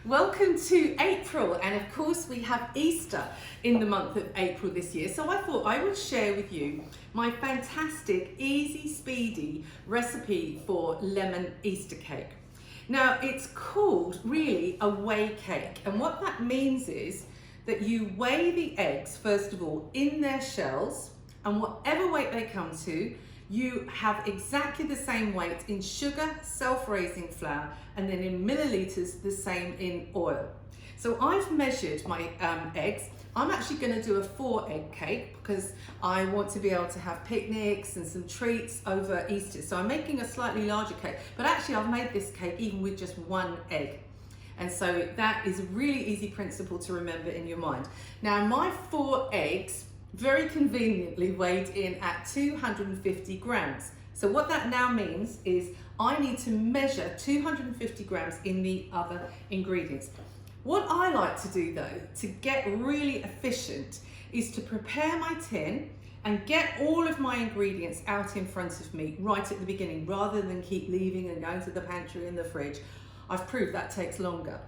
Welcome to April, and of course we have Easter in the month of April this year, so I thought I would share with you my fantastic, easy, speedy recipe for lemon Easter cake. Now it's called really a weigh cake, and what that means is that you weigh the eggs first of all in their shells, and whatever weight they come to, you have exactly the same weight in sugar, self-raising flour, and then in milliliters, the same in oil. So I've measured my eggs. I'm actually going to do a 4-egg cake because I want to be able to have picnics and some treats over Easter. So I'm making a slightly larger cake, but actually I've made this cake even with just 1 egg. And so that is a really easy principle to remember in your mind. Now my 4 eggs very conveniently weighed in at 250 grams. So what that now means is I need to measure 250 grams in the other ingredients. What I like to do though, to get really efficient, is to prepare my tin and get all of my ingredients out in front of me right at the beginning, rather than keep leaving and going to the pantry and the fridge. I've proved that takes longer.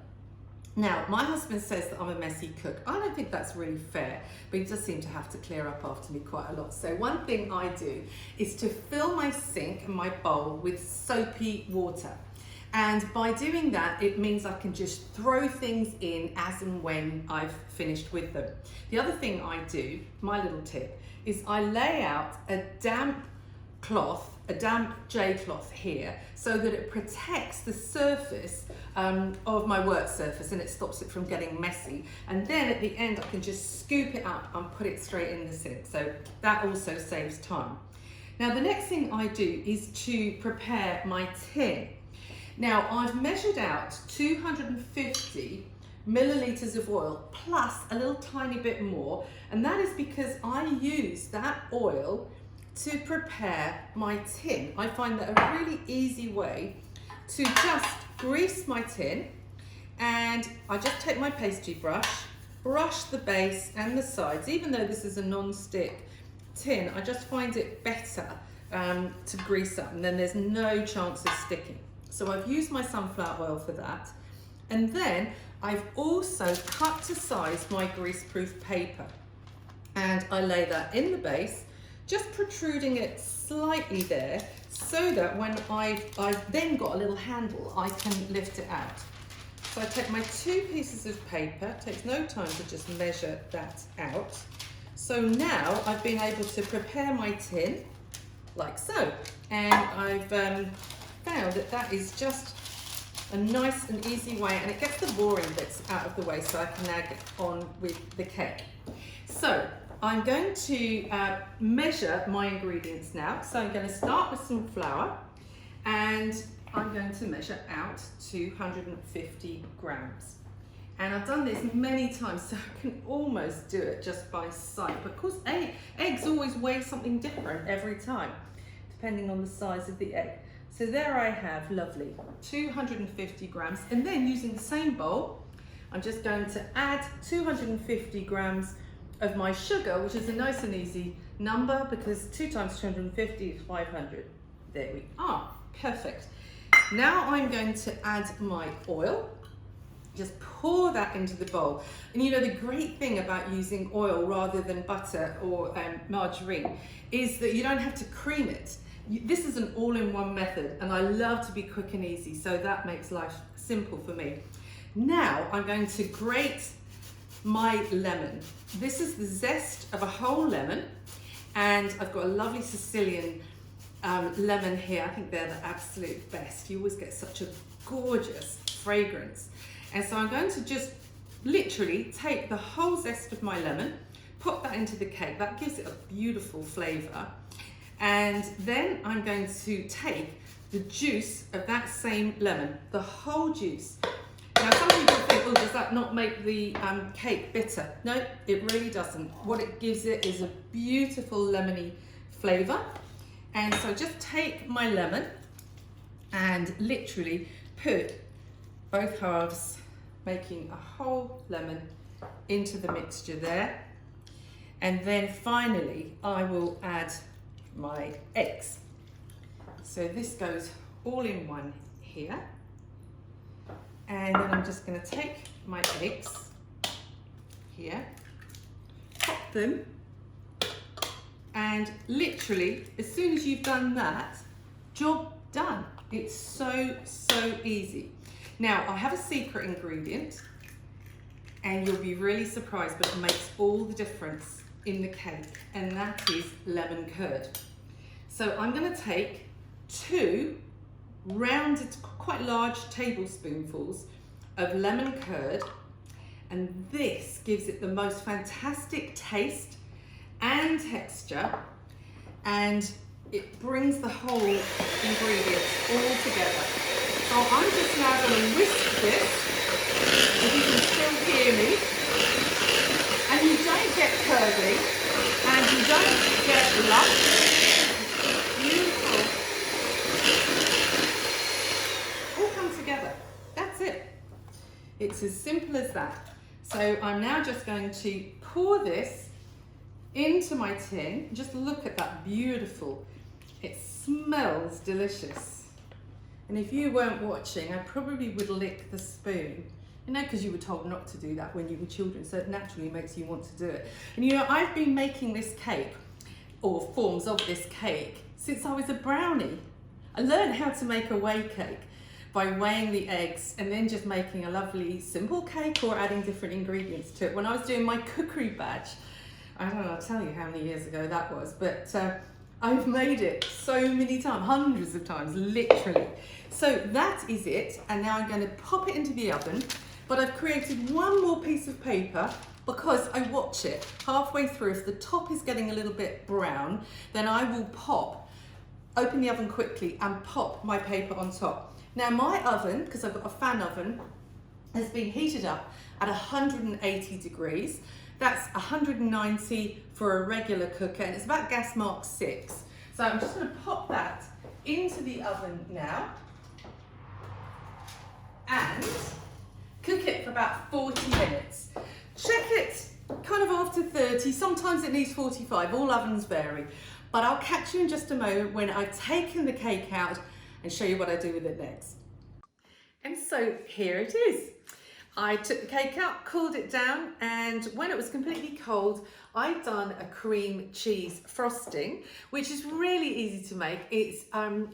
Now, my husband says that I'm a messy cook. I don't think that's really fair, but he does seem to have to clear up after me quite a lot. So one thing I do is to fill my sink and my bowl with soapy water. And by doing that, it means I can just throw things in as and when I've finished with them. The other thing I do, my little tip, is I lay out a damp cloth, a damp J cloth here, so that it protects the surface of my work surface and it stops it from getting messy. And then at the end I can just scoop it up and put it straight in the sink, so that also saves time. Now the next thing I do is to prepare my tin. Now I've measured out 250 milliliters of oil plus a little tiny bit more, and that is because I use that oil to prepare my tin. I find that a really easy way to just grease my tin, and I just take my pastry brush, brush the base and the sides. Even though this is a non-stick tin, I just find it better to grease up, and then there's no chance of sticking. So I've used my sunflower oil for that. And then I've also cut to size my grease-proof paper, and I lay that in the base, just protruding it slightly there, so that when I've then got a little handle, I can lift it out. So I take my 2 pieces of paper, it takes no time to just measure that out. So now I've been able to prepare my tin like so, and I've found that that is just a nice and easy way, and it gets the boring bits out of the way, so I can now get on with the cake. So I'm going to measure my ingredients now. So I'm going to start with some flour, and I'm going to measure out 250 grams. And I've done this many times, so I can almost do it just by sight. But of course, eggs always weigh something different every time, depending on the size of the egg. So there I have, lovely, 250 grams. And then using the same bowl, I'm just going to add 250 grams of my sugar, which is a nice and easy number because 2 times 250 is 500. There we are, perfect. Now I'm going to add my oil. Just pour that into the bowl. And you know, the great thing about using oil rather than butter or margarine is that you don't have to cream it. This is an all-in-one method, and I love to be quick and easy, so that makes life simple for me. Now I'm going to grate my lemon. This is the zest of a whole lemon, and I've got a lovely Sicilian lemon here. I think they're the absolute best. You always get such a gorgeous fragrance. And so I'm going to just literally take the whole zest of my lemon, put that into the cake. That gives it a beautiful flavor. And then I'm going to take the juice of that same lemon, the whole juice. Now some people think, oh, does that not make the cake bitter? No, it really doesn't. What it gives it is a beautiful lemony flavor. And so just take my lemon and literally put both halves, making a whole lemon, into the mixture there. And then finally, I will add my eggs. So this goes all in one here. And then I'm just going to take my eggs here, pop them, and literally as soon as you've done that, job done. It's so easy. Now I have a secret ingredient and you'll be really surprised, but it makes all the difference in the cake, and that is lemon curd. So I'm going to take 2 rounded, quite large tablespoonfuls of lemon curd, and this gives it the most fantastic taste and texture, and it brings the whole ingredients all together. So I'm just now going to whisk this, if you can still hear me, and you don't get curdy and you don't get lumps. Beautiful. All come together. That's it. It's as simple as that. So I'm now just going to pour this into my tin. Just look at that, beautiful. It smells delicious. And if you weren't watching, I probably would lick the spoon. You know, because you were told not to do that when you were children, so it naturally makes you want to do it. And you know, I've been making this cake, or forms of this cake, since I was a brownie. I learned how to make a whey cake by weighing the eggs and then just making a lovely simple cake or adding different ingredients to it. When I was doing my cookery badge, I don't know, I'll tell you how many years ago that was, but I've made it so many times, hundreds of times, literally. So that is it, and now I'm going to pop it into the oven. But I've created one more piece of paper because I watch it halfway through. If the top is getting a little bit brown, then I will open the oven quickly and pop my paper on top. Now my oven, because I've got a fan oven, has been heated up at 180 degrees. That's 190 for a regular cooker, and it's about gas mark 6. So I'm just going to pop that into the oven now and cook it for about 40 minutes. Check it kind of after 30, sometimes it needs 45, all ovens vary. But I'll catch you in just a moment when I've taken the cake out and show you what I do with it next. And so here it is. I took the cake out, cooled it down, and when it was completely cold, I've done a cream cheese frosting, which is really easy to make. It's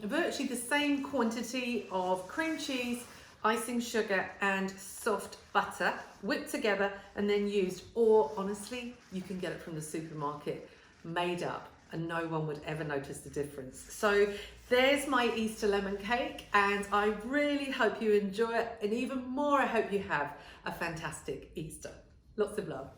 virtually the same quantity of cream cheese, icing sugar and soft butter whipped together and then used, or honestly you can get it from the supermarket made up and no one would ever notice the difference. So there's my Easter lemon cake, and I really hope you enjoy it, and even more I hope you have a fantastic Easter. Lots of love.